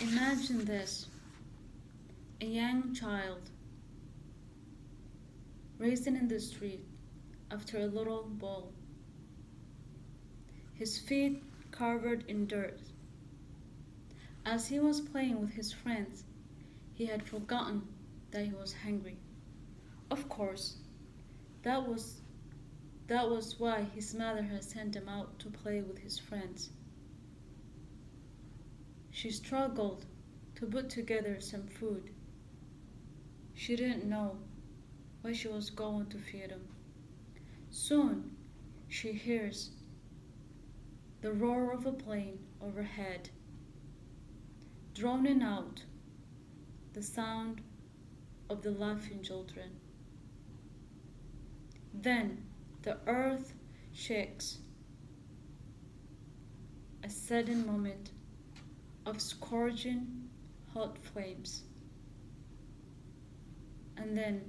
Imagine this: a young child racing in the street after a little ball, his feet covered in dirt. As he was playing with his friends, he had forgotten that he was hungry. Of course, that was that was why his mother had sent him out to play with his friends. She struggled to put together some food. She didn't know what she was going to feed him. Soon, she hears the roar of a plane overhead, drowning out the sound of the laughing children. Then the earth shakes, a sudden moment of scorching hot flames, and then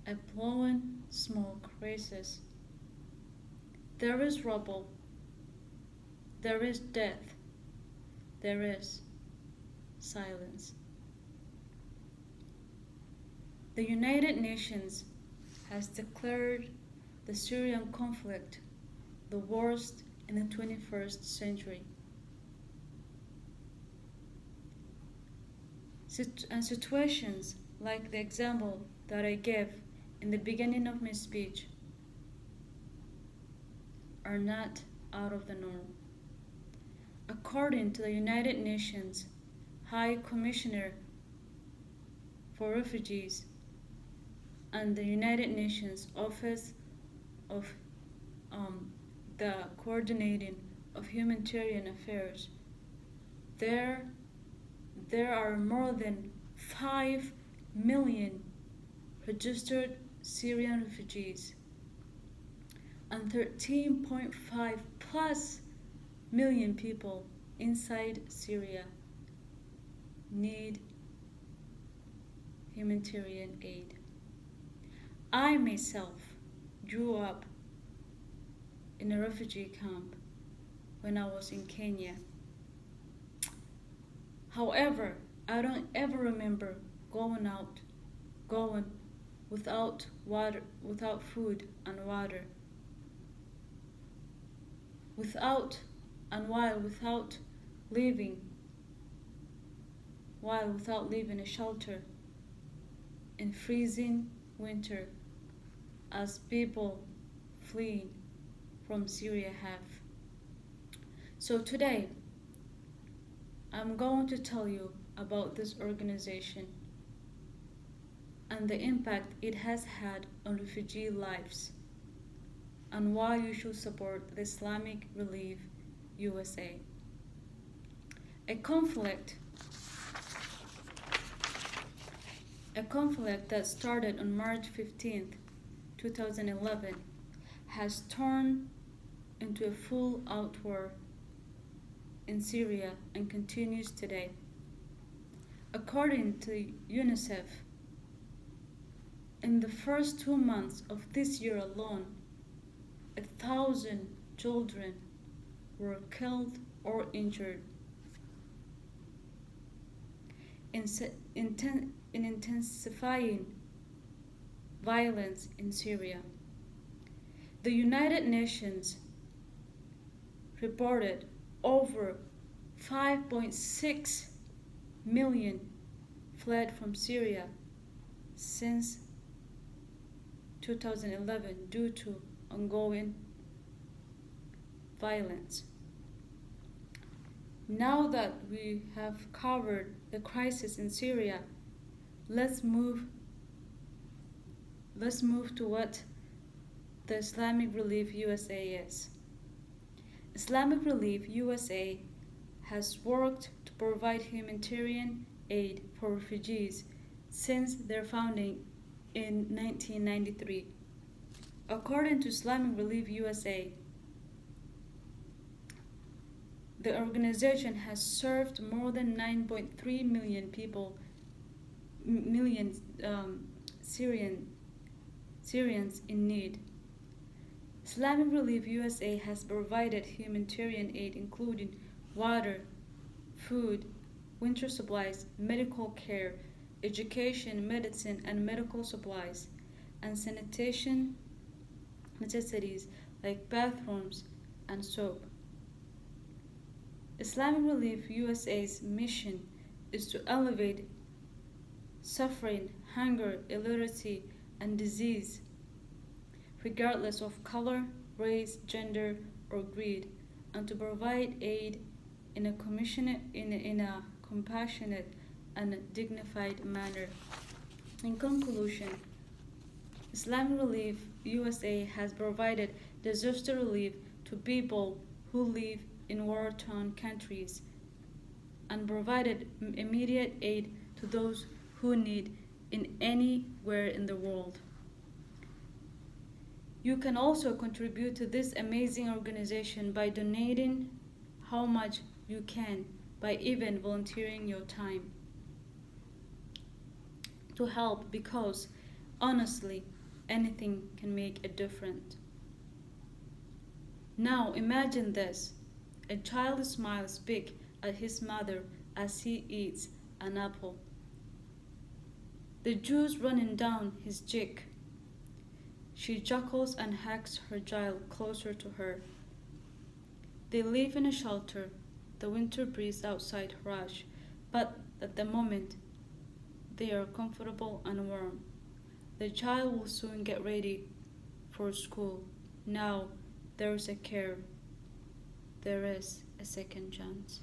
a blowing smoke rises. There is rubble, there is death, there is silence. The United Nations has declared the Syrian conflict the worst in the 21st century. And situations like the example that I gave in the beginning of my speech are not out of the norm. According to the United Nations High Commissioner for Refugees and the United Nations Office of the Coordinating of Humanitarian Affairs, there are more than 5 million registered Syrian refugees and 13.5 plus million people inside Syria need humanitarian aid. I myself grew up in a refugee camp when I was in Kenya. However, I don't ever remember going without water, without food and water, without leaving, without leaving a shelter in freezing winter, as people fleeing from Syria have. So today, I'm going to tell you about this organization and the impact it has had on refugee lives and why you should support the Islamic Relief USA. A conflict that started on March 15th, 2011 has turned into a full-out war in Syria and continues today. According to UNICEF, in the first 2 months of this year alone, 1,000 children were killed or injured in intensifying violence in Syria. The United Nations reported over 5.6 million fled from Syria since 2011 due to ongoing violence. Now that we have covered the crisis in Syria, let's move to what the Islamic Relief USA is. Islamic Relief USA has worked to provide humanitarian aid for refugees since their founding in 1993. According to Islamic Relief USA, the organization has served more than 9.3 million people, Syrians in need. Islamic Relief USA has provided humanitarian aid including water, food, winter supplies, medical care, education, medicine, and medical supplies, and sanitation necessities like bathrooms and soap. Islamic Relief USA's mission is to elevate suffering, hunger, illiteracy, and disease, regardless of color, race, gender, or greed, and to provide aid in a compassionate and dignified manner. In conclusion, Islamic Relief USA has provided disaster relief to people who live in war-torn countries and provided immediate aid to those who need in anywhere in the world. You can also contribute to this amazing organization by donating how much you can, by even volunteering your time to help, because honestly, anything can make a difference. Now imagine this: a child smiles big at his mother as he eats an apple, the juice running down his cheek. She chuckles and hugs her child closer to her. They live in a shelter. The winter breeze outside rush, but at the moment they are comfortable and warm. The child will soon get ready for school. Now there is a care. There is a second chance.